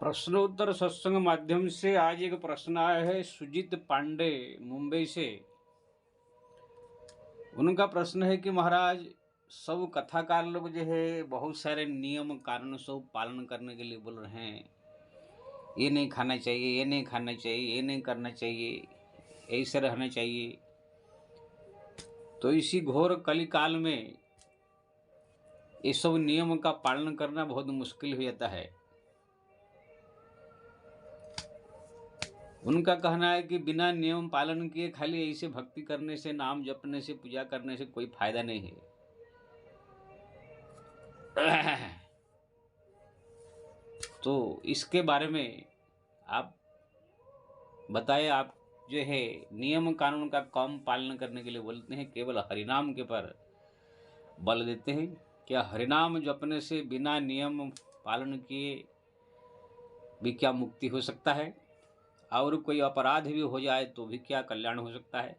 प्रश्नोत्तर सत्संग माध्यम से आज एक प्रश्न आया है सुजीत पांडे मुंबई से। उनका प्रश्न है कि महाराज सब कथाकार लोग जो है बहुत सारे नियम कानून सब पालन करने के लिए बोल रहे हैं। ये नहीं खाना चाहिए, ये नहीं खाना चाहिए, ये नहीं करना चाहिए, ऐसे रहना चाहिए। तो इसी घोर कली काल में ये सब नियम का पालन करना बहुत मुश्किल हो जाता है। उनका कहना है कि बिना नियम पालन किए खाली ऐसे भक्ति करने से, नाम जपने से, पूजा करने से कोई फायदा नहीं है। तो इसके बारे में आप बताएं। आप जो है नियम कानून का कम पालन करने के लिए बोलते हैं, केवल हरिनाम के पर बल देते हैं। क्या हरिनाम जपने से बिना नियम पालन किए भी क्या मुक्ति हो सकता है? और कोई अपराध भी हो जाए तो भी क्या कल्याण हो सकता है?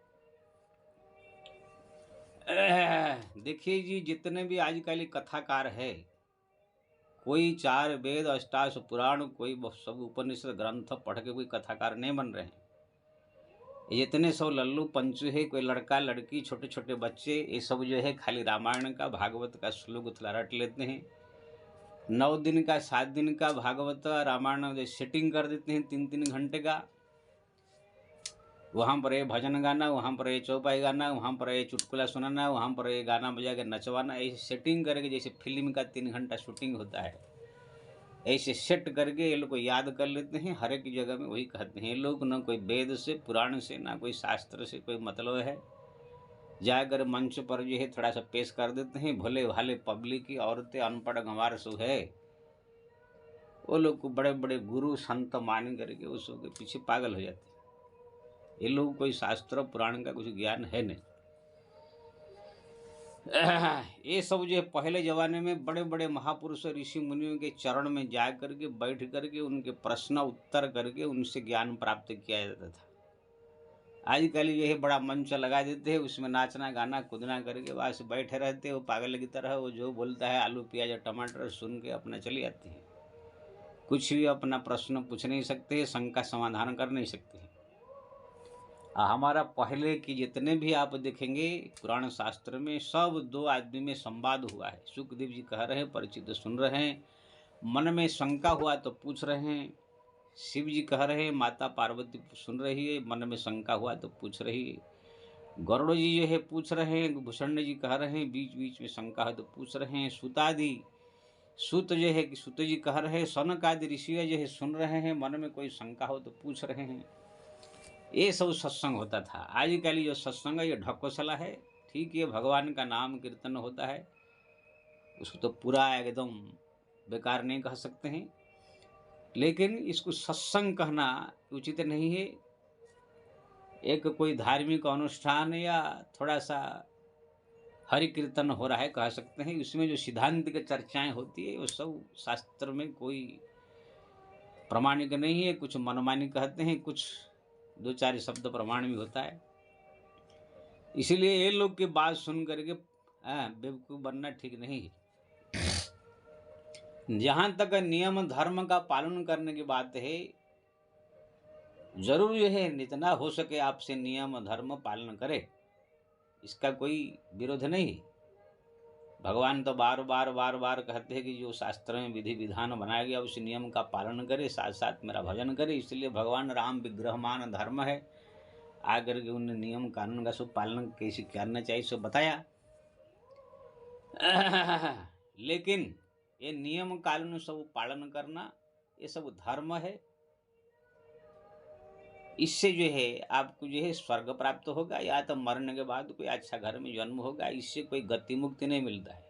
देखिए जी, जितने भी आजकल कथाकार है, कोई 4 वेद, अष्टादश पुराण, कोई सब उपनिषद ग्रंथ पढ़ के कोई कथाकार नहीं बन रहे हैं। जितने सब लल्लू पंचू है, कोई लड़का लड़की, छोटे छोटे बच्चे, ये सब जो है खाली रामायण का, भागवत का श्लोक उथला रट लेते हैं। 9 दिन का, 7 दिन का भागवत रामायण सेटिंग कर देते हैं 3-3 घंटे का। वहाँ पर ये भजन गाना, वहाँ पर ये चौपाई गाना, वहाँ पर ये चुटकुला सुनाना, वहाँ पर ये गाना बजा के नचवाना, ऐसे सेटिंग करके जैसे फिल्म का 3 घंटा शूटिंग होता है, ऐसे सेट करके ये लोग को याद कर लेते हैं। हर एक जगह में वही कहते हैं। ये लोग ना कोई वेद से, पुराण से, ना कोई शास्त्र से कोई मतलब है। जाकर मंच पर जो है थोड़ा सा पेश कर देते हैं। भोले भाले पब्लिक की, औरतें, अनपढ़ गंवार सो है, वो लोग को बड़े बड़े गुरु संत मान करके उसके पीछे पागल हो जाते हैं। ये लोग कोई शास्त्र पुराण का कुछ ज्ञान है नहीं। ये सब जो पहले जमाने में बड़े बड़े महापुरुष ऋषि मुनियों के चरण में जा करके बैठ करके उनके प्रश्न उत्तर करके उनसे ज्ञान प्राप्त किया जाता था। आजकल ये बड़ा मंच लगा देते हैं, उसमें नाचना गाना कूदना करके बस बैठे रहते हैं। वो पागल की तरह वो जो बोलता है आलू प्याज टमाटर सुन के अपना चली जाती है। कुछ भी अपना प्रश्न पूछ नहीं सकते, शंका समाधान कर नहीं सकते। हमारा पहले की जितने भी आप देखेंगे पुराण शास्त्र में, सब 2 आदमी में संवाद हुआ है। सुखदेव जी कह रहे हैं, परिचित सुन रहे हैं, मन में शंका हुआ तो पूछ रहे हैं। शिव जी कह रहे हैं, माता पार्वती सुन रही है, मन में शंका हुआ तो पूछ रही है। गरुड़ जी जो है पूछ रहे हैं, भूषण जी कह रहे हैं, बीच बीच में शंका है तो पूछ रहे हैं। सुतादि सुत जो है कि सुत जी कह रहे हैं, सनक आदि ऋषि जो है सुन रहे हैं, मन में कोई शंका हो तो पूछ रहे हैं। ये सब सत्संग होता था। आजकल जो सत्संग है ये ढकोसला है। ठीक है, भगवान का नाम कीर्तन होता है, उसको तो पूरा एकदम बेकार नहीं कह सकते हैं, लेकिन इसको सत्संग कहना उचित नहीं है। एक कोई धार्मिक अनुष्ठान या थोड़ा सा हरि कीर्तन हो रहा है कह सकते हैं, उसमें जो सिद्धांत की चर्चाएं होती है वो सब शास्त्र में कोई प्रमाणिक नहीं है। कुछ मनमानी कहते हैं, कुछ 2-4 शब्द प्रमाण भी होता है। इसीलिए ये लोग की बात सुन करके बेवकूफ़ बनना ठीक नहीं है। जहाँ तक नियम धर्म का पालन करने की बात है, जरूर यह है जितना हो सके आपसे नियम धर्म पालन करे, इसका कोई विरोध नहीं है। भगवान तो बार बार कहते हैं कि जो शास्त्र में विधि विधान बनाया गया उस नियम का पालन करे, साथ साथ मेरा भजन करे। इसलिए भगवान राम विग्रहमान धर्म है, आकर के उन नियम कानून का सब पालन कैसे करना चाहिए सब बताया। लेकिन ये नियम कानून सब पालन करना ये सब धर्म है। इससे जो है आपको जो है स्वर्ग प्राप्त होगा, या तो मरने के बाद कोई अच्छा घर में जन्म होगा। इससे कोई गति मुक्ति नहीं मिलता है।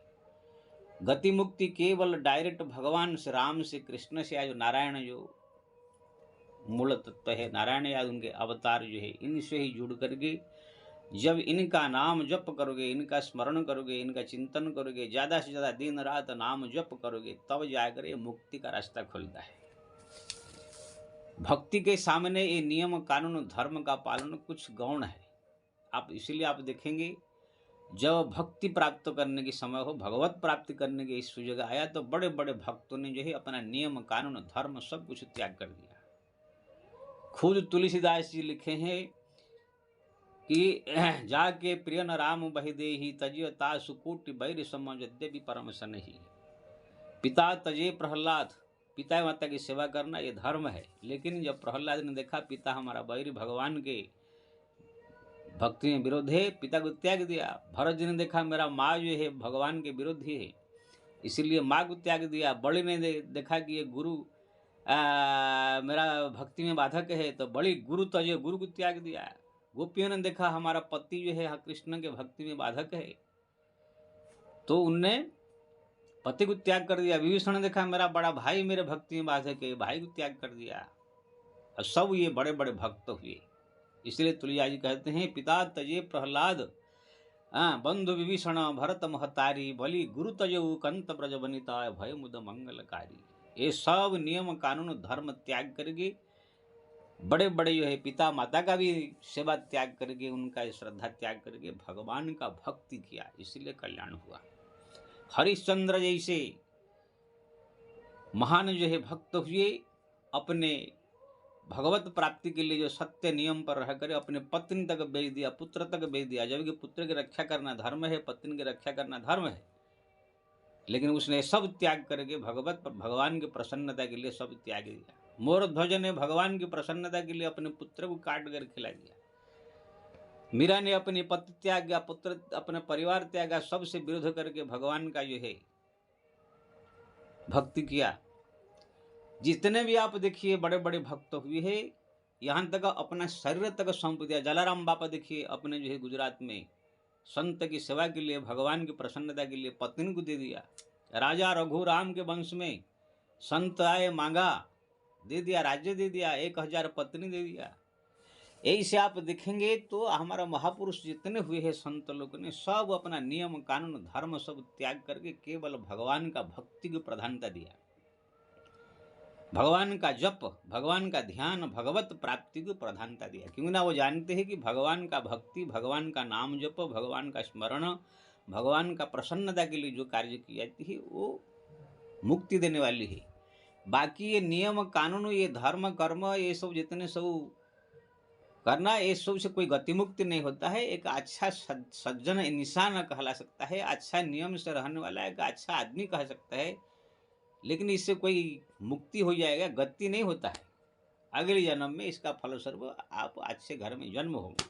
गति मुक्ति केवल डायरेक्ट भगवान से, राम से, कृष्ण से, या जो नारायण जो मूल तत्व है, नारायण या उनके अवतार जो है, इनसे ही जुड़ करके जब इनका नाम जप करोगे, इनका स्मरण करोगे, इनका चिंतन करोगे, ज़्यादा से ज़्यादा दिन रात नाम जप करोगे, तब जाकर ये मुक्ति का रास्ता खुलता है। भक्ति के सामने ये नियम कानून धर्म का पालन कुछ गौण है। आप इसीलिए आप देखेंगे जब भक्ति प्राप्त करने की समय हो, भगवत प्राप्ति करने की इस जगह आया, तो बड़े बड़े भक्तों ने जो है अपना नियम कानून धर्म सब कुछ त्याग कर दिया। खुद तुलसीदास जी लिखे हैं कि जाके प्रियन राम बहि देहि तजिय तासु कोटि बैर समझ यद्यपि परम सनहि। पिता तजे प्रहलाद, पिता माता की सेवा करना ये धर्म है, लेकिन जब प्रहलाद ने देखा पिता हमारा बैरी भगवान के भक्ति में विरोध है, पिता को त्याग दिया। भरत जी ने देखा मेरा माँ जो है भगवान के विरोधी है, इसीलिए माँ को त्याग दिया। बड़ी ने देखा कि ये गुरु मेरा भक्ति में बाधक है, तो बड़ी गुरु तजे, गुरु को त्याग दिया। गोपियों ने देखा हमारा पति जो है कृष्ण के भक्ति में बाधक है, तो उनने पति को त्याग कर दिया। विभीषण ने देखा मेरा बड़ा भाई मेरे भक्ति में बाधक है, भाई को त्याग कर दिया। और सब ये बड़े बड़े भक्त हुए। इसलिए तुलसीदास जी कहते हैं पिता तजे प्रहलाद, बंधु विभीषण भरत महतारी, बलि गुरु तजऊ कंत ब्रज बनिता भय मुद मंगलकारी। ये सब नियम कानून धर्म त्याग करके, बड़े बड़े जो है पिता माता का भी सेवा त्याग करके, उनका श्रद्धा त्याग करके भगवान का भक्ति किया, इसलिए कल्याण हुआ। हरिश्चंद्र जैसे महान जो है भक्त हुए, अपने भगवत प्राप्ति के लिए जो सत्य नियम पर रह कर अपने पत्नी तक बेच दिया, पुत्र तक बेच दिया। जबकि पुत्र की रक्षा करना धर्म है, पत्नी की रक्षा करना धर्म है, लेकिन उसने सब त्याग करके भगवान की प्रसन्नता के लिए सब त्याग दिया। मोर ध्वज ने भगवान की प्रसन्नता के लिए अपने पुत्र को काट कर खिला दिया। मीरा ने अपनी पति त्याग गया, पुत्र अपने परिवार त्यागा, सबसे विरोध करके भगवान का जो है भक्ति किया। जितने भी आप देखिए बड़े बड़े भक्त हुए हैं, यहाँ तक अपना शरीर तक सौंप दिया। जलाराम बापा देखिए अपने जो है गुजरात में संत की सेवा के लिए, भगवान की प्रसन्नता के लिए पत्नी को दे दिया। राजा रघुराम के वंश में संत आए, मांगा, दे दिया, राज्य दे दिया, 1000 पत्नी दे दिया। ऐसे आप देखेंगे तो हमारा महापुरुष जितने हुए हैं संत लोग ने सब अपना नियम कानून धर्म सब त्याग करके केवल भगवान का भक्ति को प्रधानता दिया। भगवान का जप, भगवान का ध्यान, भगवत प्राप्ति को प्रधानता दिया। क्योंकि ना वो जानते हैं कि भगवान का भक्ति, भगवान का नाम जप, भगवान का स्मरण, भगवान का प्रसन्नता के लिए जो कार्य की जाती है वो मुक्ति देने वाली है। बाकी ये नियम कानून, ये धर्म कर्म, ये सब जितने सब करना, ये सब से कोई गति मुक्ति नहीं होता है। एक अच्छा सज्जन इंसान कहला सकता है, अच्छा नियम से रहने वाला एक अच्छा आदमी कह सकता है, लेकिन इससे कोई मुक्ति हो जाएगा, गति नहीं होता है। अगले जन्म में इसका फलस्वरूप आप अच्छे घर में जन्म होंगे।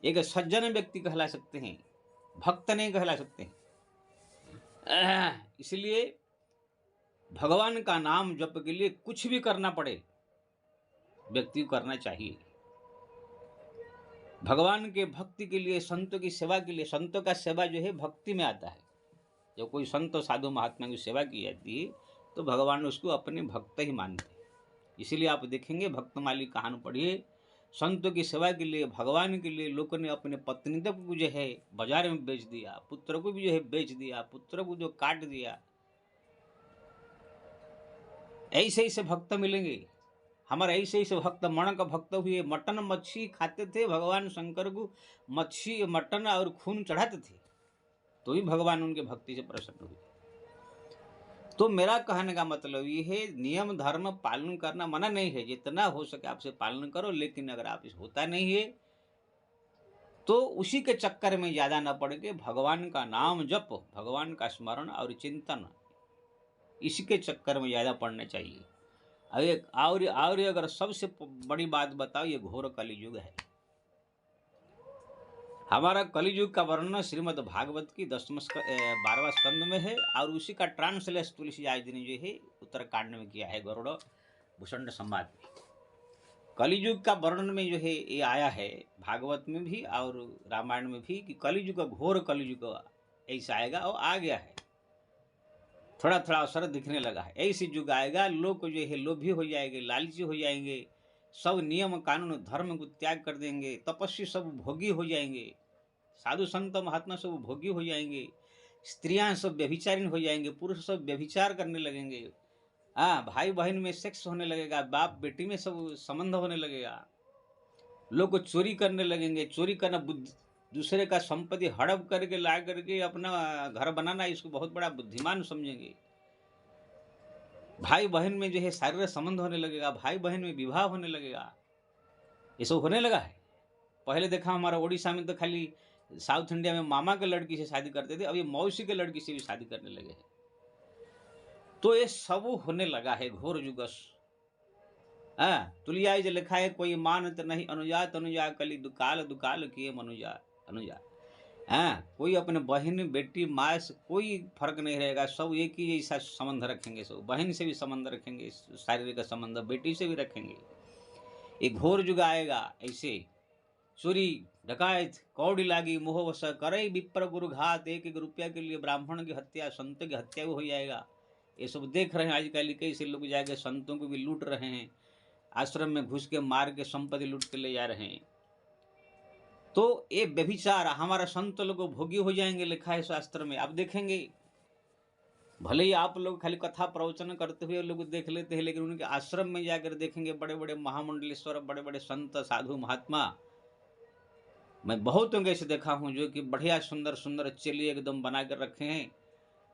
एक सज्जन व्यक्ति कहला सकते हैं, भक्त नहीं कहला सकते हैं। इसलिए भगवान का नाम जप के लिए कुछ भी करना पड़े व्यक्ति को करना चाहिए। भगवान के भक्ति के लिए, संतों की सेवा के लिए, संतों का सेवा जो है भक्ति में आता है। जब कोई संत साधु महात्मा की सेवा की जाती है तो भगवान उसको अपने भक्त ही मानते हैं। इसीलिए आप देखेंगे भक्तमाली कहानी पढ़िए, संतों की सेवा के लिए, भगवान के लिए लोगों ने अपने पत्नी तक को जो है बाजार में बेच दिया, पुत्र को भी जो है बेच दिया, पुत्र को जो काट दिया। ऐसे ऐसे भक्त मिलेंगे हमारे, ऐसे ऐसे भक्त मण का भक्त हुए। मटन मच्छी खाते थे, भगवान शंकर को मच्छी मटन और खून चढ़ाते थे, तो भी भगवान उनके भक्ति से प्रसन्न हुए। तो मेरा कहने का मतलब ये है, नियम धर्म पालन करना मना नहीं है, जितना हो सके आपसे पालन करो, लेकिन अगर आप इस होता नहीं है तो उसी के चक्कर में ज्यादा न पड़ के भगवान का नाम जप, भगवान का स्मरण और चिंतन, इसी के चक्कर में ज्यादा पड़ना चाहिए। और अगर सबसे बड़ी बात बताओ, ये घोर कलियुग है। हमारा कलियुग का वर्णन श्रीमद् भागवत की 12वां स्कंद में है, और उसी का ट्रांसलेशन तुलसीदास जी ने जो है उत्तरकांड में किया है, गरुड़ भूषण संवाद में। कलियुग का वर्णन में जो है ये आया है भागवत में भी और रामायण में भी, कि कलियुग, घोर कलियुग ऐसा आएगा और आ गया है, थोड़ा थोड़ा अवसर दिखने लगा है। ऐसी युग आएगा, लोग जो है लोभी हो जाएंगे, लालची हो जाएंगे, सब नियम कानून धर्म को त्याग कर देंगे, तपस्वी सब भोगी हो जाएंगे, साधु संत महात्मा सब भोगी हो जाएंगे, स्त्रियां सब व्यभिचारिणी हो जाएंगे, पुरुष सब व्यभिचार करने लगेंगे, भाई बहन में सेक्स होने लगेगा, बाप बेटी में सब संबंध होने लगेगा, लोग चोरी करने लगेंगे, चोरी करना दूसरे का संपत्ति हड़प करके ला करके अपना घर बनाना, इसको बहुत बड़ा बुद्धिमान समझेंगे। भाई बहन में जो है शारीरिक संबंध होने लगेगा, भाई बहन में विवाह होने लगेगा, ये सब होने लगा है। पहले देखा हमारा उड़ीसा में तो खाली साउथ इंडिया में मामा के लड़की से शादी करते थे, अब ये मौसी के लड़की से भी शादी करने लगे हैं। तो ये सब होने लगा है घोर जुगस। तुलिया जो लिखा है, कोई मानत नहीं अनुजा तनुजा, कली दुकाल दुकाल किए मनुजा अनुजा। कोई अपने बहन बेटी माँ से कोई फर्क नहीं रहेगा, सब एक ही जैसा संबंध रखेंगे, सब बहन से भी संबंध रखेंगे, शारीरिक संबंध बेटी से भी रखेंगे। एक घोर युग आएगा ऐसे, चोरी डकायत कौड़ी लागी मोहवश करे विप्र गुरु घात, एक एक रुपया के लिए ब्राह्मण की हत्या, संत की हत्या भी हो जाएगा। ये सब देख रहे हैं आजकल, कैसे लोग जाके संतों को भी लूट रहे हैं, आश्रम में घुस के मार के संपत्ति लूट के ले जा रहे हैं। तो ये व्यभिचार हमारा संत लोग भोगी हो जाएंगे, लिखा है शास्त्र में। अब देखेंगे, भले ही आप लोग खाली कथा प्रवचन करते हुए लोग देख लेते हैं, लेकिन उनके आश्रम में जाकर देखेंगे बड़े बड़े महामंडलेश्वर, बड़े बड़े संत साधु महात्मा, मैं बहुत होंगे ऐसे देखा हूँ जो कि बढ़िया सुंदर सुंदर चेली एकदम बना कर रखे हैं,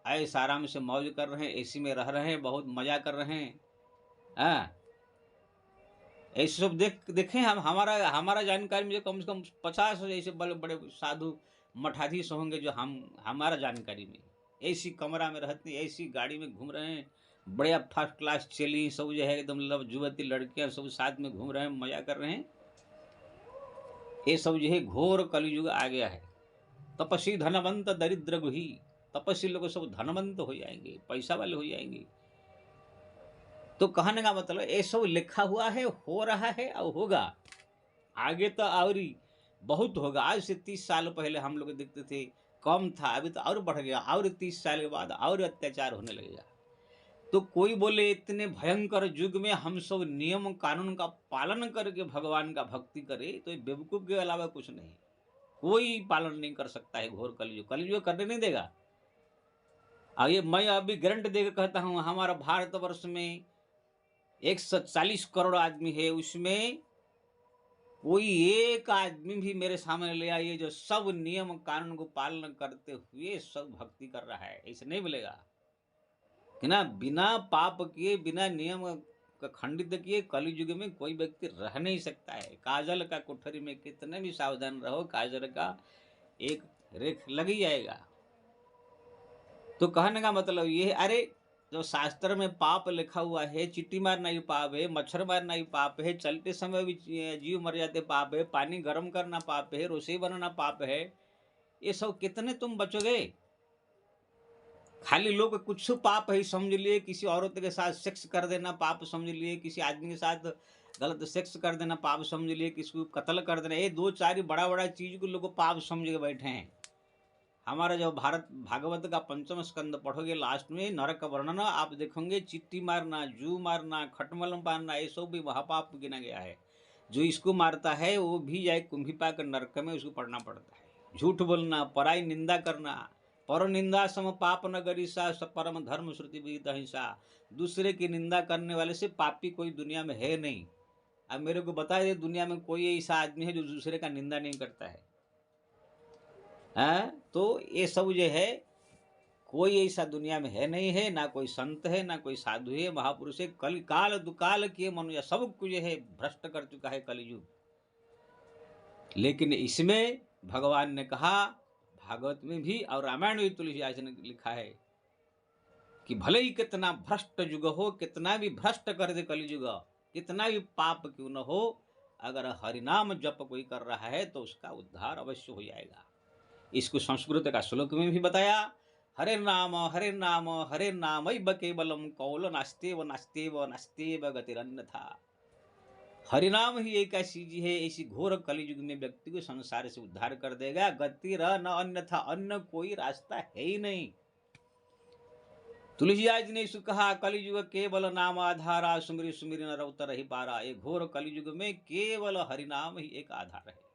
ऐसे आराम से मौज कर रहे हैं, एसी में रह रहे हैं, बहुत मजा कर रहे हैं। ऐसे सब देखें हम, हमारा जानकारी में कम से कम 50 ऐसे बड़े बड़े साधु मठाधीश होंगे जो हमारा जानकारी में ऐसी कमरा में रहते, ऐसी गाड़ी में घूम रहे हैं, बढ़िया फर्स्ट क्लास चेली सब जो है एकदम युवती लड़कियां सब साथ में घूम रहे हैं, मजा कर रहे हैं। ये सब जो है घोर कलयुग आ गया है। तपस्वी धनवंत दरिद्र गुही, तपस्वी लोग सब धनवंत हो जाएंगे, पैसा वाले हो जाएंगे। तो कहने का मतलब ये सब लिखा हुआ है, हो रहा है और होगा, आगे तो और बहुत होगा। आज से 30 साल पहले हम लोग देखते थे कम था, अभी तो और बढ़ गया, और 30 साल के बाद और अत्याचार होने लगेगा। तो कोई बोले इतने भयंकर युग में हम सब नियम कानून का पालन करके भगवान का भक्ति करें, तो बेवकूफ के अलावा कुछ नहीं, कोई पालन नहीं कर सकता है घोर कलयुग। कलयुग करने नहीं देगा। और ये मैं अभी गारंटी देकर कहता हूँ, हमारा भारतवर्ष में 140 करोड़ आदमी है, उसमें कोई एक आदमी भी मेरे सामने ले आइए जो सब नियम कानून को पालन करते हुए सब भक्ति कर रहा है, ऐसे नहीं मिलेगा। कि ना बिना पाप किए, बिना नियम का खंडित किए कलयुग में कोई व्यक्ति रह नहीं सकता है। काजल का कोठरी में कितने भी सावधान रहो, काजल का एक रेख लग ही जाएगा। तो कहने का मतलब ये, अरे जो शास्त्र में पाप लिखा हुआ है, चिट्ठी मारना ही पाप है, मच्छर मारना ही पाप है, चलते समय भी जीव मर जाते पाप है, पानी गर्म करना पाप है, रसोई बनाना पाप है, ये सब कितने तुम बचोगे? खाली लोग कुछ पाप ही समझ लिए, किसी औरत के साथ सेक्स कर देना पाप समझ लिए, किसी आदमी के साथ गलत सेक्स कर देना पाप समझ लिए, किसी को कत्ल कर देना, ये 2-4 बड़ा बड़ा चीज को लोग पाप समझ के बैठे हैं। हमारा जो भागवत का 5म स्कंद पढ़ोगे, लास्ट में नरक वर्णन आप देखोगे, चिट्ठी मारना, जू मारना, खटमल मारना, ये सब भी महापाप गिना गया है। जो इसको मारता है वो भी जाए कुंभिपा के नरक में उसको पढ़ना पड़ता है। झूठ बोलना, पराई निंदा करना, पर निंदा सम पाप न गरिसा, परम धर्म श्रुति विदित अहिंसा। दूसरे की निंदा करने वाले से पापी कोई दुनिया में है नहीं। अब मेरे को बता दे, दुनिया में कोई ऐसा आदमी है जो दूसरे का निंदा नहीं करता है? तो ये सब जो है कोई ऐसा दुनिया में है नहीं है, ना कोई संत है, ना कोई साधु है, महापुरुष है। कल काल दुकाल किए मनुष्य, सब कुछ है भ्रष्ट कर चुका है कलयुग। लेकिन इसमें भगवान ने कहा, भागवत में भी और रामायण में तुलसीदास ने लिखा है कि भले ही कितना भ्रष्ट युग हो, कितना भी भ्रष्ट कर दे कलयुग, कितना भी पाप क्यों न हो, अगर हरिनाम जप कोई कर रहा है तो उसका उद्धार अवश्य हो जाएगा। इसको संस्कृत का श्लोक में भी बताया, हरे नाम हरे नाम हरे नाम केवलम कौल नास्तेव नास्तेव नास्तेव गतिरन्यथा। हरिनाम ही एक ऐसी चीज है, ऐसी घोर कलयुग में व्यक्ति को संसार से उद्धार कर देगा, गतिर न अन्यथा, अन्य कोई रास्ता है ही नहीं। तुलसीदास ने इसको कहा, कलयुग केवल नाम आधारा, सुमिर सुमिर न रउतर ही पारा। ये घोर कलयुग में केवल हरिनाम ही एक आधार है,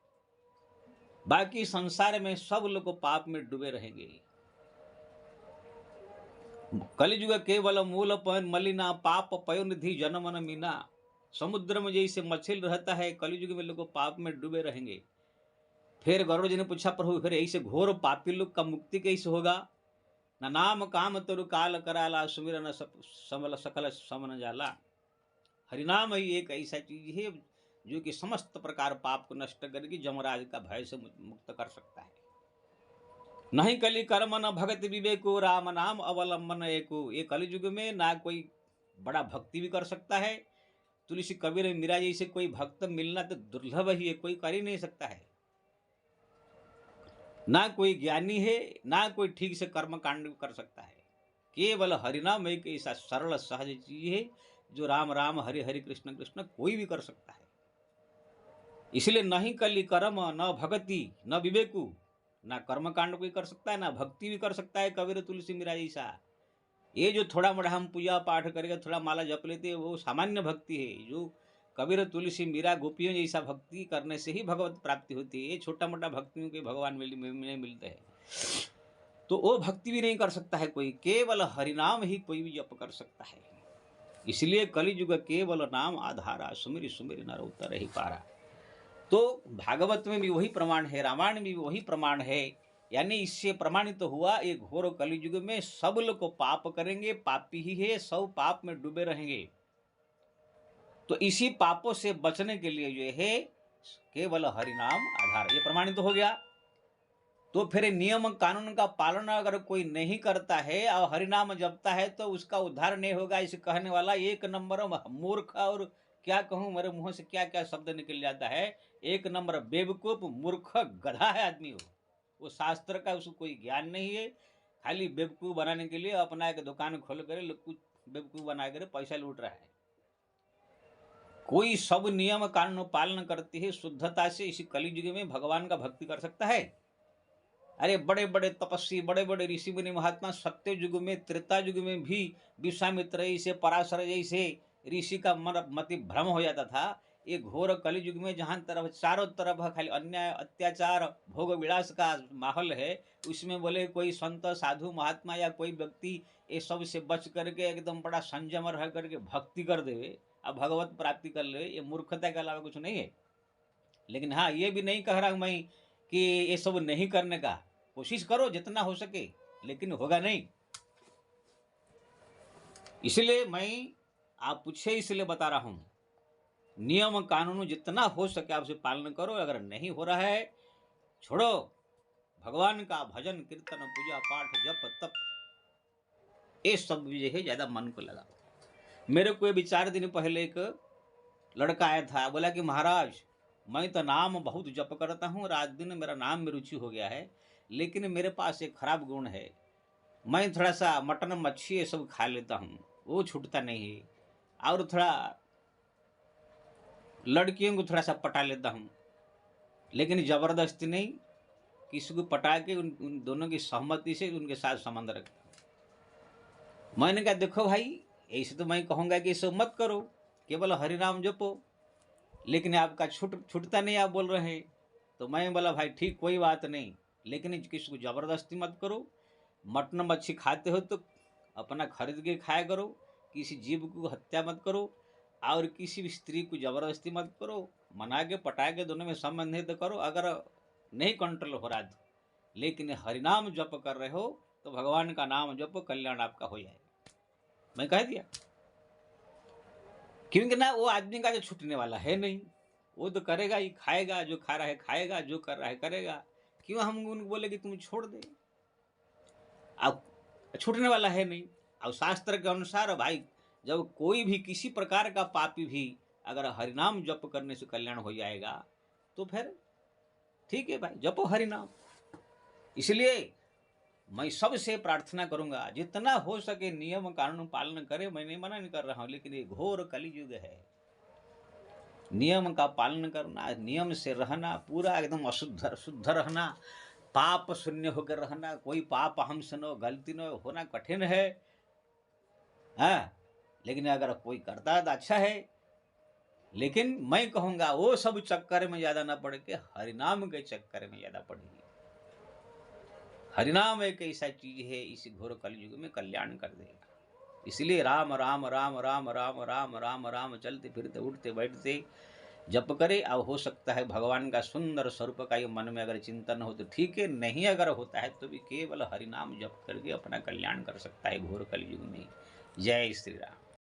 बाकी संसार में सब लोग पाप में डूबे रहेंगे। कलयुग केवल मूल पन मलिना, पाप पयोनिधि जनमन मीना। समुद्र में जैसे मछली रहता है, कलयुग में लोग पाप में डूबे रहेंगे। फिर गरुड़ जी ने पूछा, प्रभु फिर ऐसे घोर पापी लोग का मुक्ति कैसे होगा? न नाम काम तरु काल कराला, सुमिर न समल सकल समन जाला। हरिनाम ही एक ऐसा चीज है जो कि समस्त प्रकार पाप को नष्ट करके जमराज का भय से मुक्त कर सकता है। नहीं कली कर्म न भगत विवेको, राम नाम अवलंबन एको। ये कलयुग में ना कोई बड़ा भक्ति भी कर सकता है, तुलसी कबीर मीरा जैसे कोई भक्त मिलना तो दुर्लभ ही है, कोई कर ही नहीं सकता है। ना कोई ज्ञानी है, ना कोई ठीक से कर्म कांड कर सकता है। केवल हरिनाम एक ऐसा सरल सहज चीज है जो राम राम हरि हरि कृष्ण कृष्ण कोई भी कर सकता है। इसलिए नहीं कली कर्म न भगति न विवेकु, ना कर्म कांड कोई कर सकता है, ना भक्ति भी कर सकता है कबीर तुलसी मीरा जैसा। ये जो थोड़ा मोड़ा हम पूजा पाठ करके थोड़ा माला जप लेते हैं वो सामान्य भक्ति है। जो कबीर तुलसी मीरा गोपियों जैसा भक्ति करने से ही भगवत प्राप्ति होती है। ये छोटा मोटा भक्तियों के भगवान नहीं मिलते हैं, तो वो भक्ति भी नहीं कर सकता है कोई, केवल हरिनाम ही कोई भी जप कर सकता है। इसलिए कलियुग केवल नाम आधारा, सुमिर सुमिर नर उतर ही पारा। तो भागवत में भी वही प्रमाण है, रामायण में भी वही प्रमाण है। यानी इससे प्रमाणित तो हुआ एक घोर कलियुग में सब लोग पाप करेंगे, पापी ही है, सब पाप में डूबे रहेंगे। तो इसी पापों से बचने के लिए जो है केवल हरिनाम आधार, ये प्रमाणित हो गया। तो फिर नियम कानून का पालन अगर कोई नहीं करता है और हरिनाम जपता है तो उसका उद्धार नहीं होगा। इसे कहने वाला एक नंबर मूर्ख, और क्या कहूं, मेरे मुंह से क्या क्या शब्द निकल जाता है। एक नंबर बेवकूफ, मूर्ख, गधा है आदमी वो शास्त्र का उसको कोई ज्ञान नहीं है। खाली बेवकूफ बनाने के लिए अपना एक दुकान खोल कर लोग कुछ बेवकूफ बना कर पैसा लूट रहा है। कोई सब नियम कानून पालन करती है शुद्धता से, इसी कलियुग में भगवान का भक्ति कर सकता है। अरे बड़े बड़े तपस्वी, बड़े बड़े ऋषि मुनि महात्मा सत्य युग में, त्रेता युग में भी विश्वामित्र जैसे, पराशर जैसे ऋषि का मन मति भ्रम हो जाता था। ये घोर कलि युग में जहां तरफ चारों तरफ खाली अन्याय अत्याचार भोग विलास का माहौल है, उसमें बोले कोई संत साधु महात्मा या कोई व्यक्ति ये सब से बच करके एकदम बड़ा संयम रह करके भक्ति कर देवे, अब भगवत प्राप्ति कर ले, ये मूर्खता के अलावा कुछ नहीं है। लेकिन हाँ, ये भी नहीं कह रहा हूं मैं कि ये सब नहीं करने का, कोशिश करो जितना हो सके, लेकिन होगा नहीं। इसलिए मैं आप पूछे इसलिए बता रहा हूं, नियम कानून जितना हो सके आप उसे पालन करो। अगर नहीं हो रहा है छोड़ो, भगवान का भजन कीर्तन पूजा पाठ जप तप ये सब जो है ज्यादा मन को लगा। मेरे को अभी 4 दिन पहले एक लड़का आया था, बोला कि महाराज मैं तो नाम बहुत जप करता हूँ, रात दिन मेरा नाम में रुचि हो गया है, लेकिन मेरे पास एक खराब गुण है, मैं थोड़ा सा मटन मच्छी ये सब खा लेता हूँ, वो छूटता नहीं है, और थोड़ा लड़कियों को थोड़ा सा पटा लेता हूँ, लेकिन ज़बरदस्ती नहीं, किसी को पटा के उन दोनों की सहमति से उनके साथ संबंध रखता हूँ। मैंने कहा देखो भाई, ऐसे तो मैं कहूँगा कि सब मत करो, केवल हरिनाम जपो, लेकिन आपका छूटता नहीं, आप बोल रहे हैं। तो मैं बोला भाई ठीक कोई बात नहीं, लेकिन किसी को ज़बरदस्ती मत करो। मटन मच्छी खाते हो तो अपना खरीद के खाया करो, किसी जीव को हत्या मत करो, और किसी भी स्त्री को ज़बरदस्ती मत करो, मना के पटा के दोनों में संबंध है तो करो, अगर नहीं कंट्रोल हो रहा तो। लेकिन हरिनाम जप कर रहे हो तो भगवान का नाम जपो, कल्याण आपका हो जाएगा। मैं कह दिया, क्योंकि ना वो आदमी का जो छूटने वाला है नहीं, वो तो करेगा ही, खाएगा, जो खा रहा है खाएगा, जो कर रहा है करेगा। क्यों हम उनको बोले कि तुम छोड़ दे, अब छूटने वाला है नहीं। और शास्त्र के अनुसार भाई, जब कोई भी किसी प्रकार का पापी भी अगर हरिनाम जप करने से कल्याण हो जाएगा तो फिर ठीक है भाई, जपो हरिनाम। इसलिए मैं सबसे प्रार्थना करूंगा जितना हो सके नियम कानून पालन करें। मैं नहीं मना नहीं कर रहा हूं, लेकिन ये घोर कलियुग है, नियम का पालन करना, नियम से रहना, पूरा एकदम अशुद्ध शुद्ध रहना, पाप शून्य होकर रहना, कोई पाप हमसे न गलती न होना कठिन है। हाँ, लेकिन अगर कोई करता है तो अच्छा है, लेकिन मैं कहूँगा वो सब चक्कर में ज़्यादा ना पड़ के हरिनाम के चक्कर में ज़्यादा पड़ेगी। हरिनाम एक ऐसा चीज है इस घोर कलयुग में कल्याण कर देगा। इसलिए राम राम राम राम राम राम राम राम चलते फिरते उठते बैठते जप करे। अब हो सकता है भगवान का सुंदर स्वरूप का ये मन में अगर चिंतन हो तो ठीक है, नहीं अगर होता है तो भी केवल हरिनाम जप करके अपना कल्याण कर सकता है घोर कलयुग में। जय श्री राम।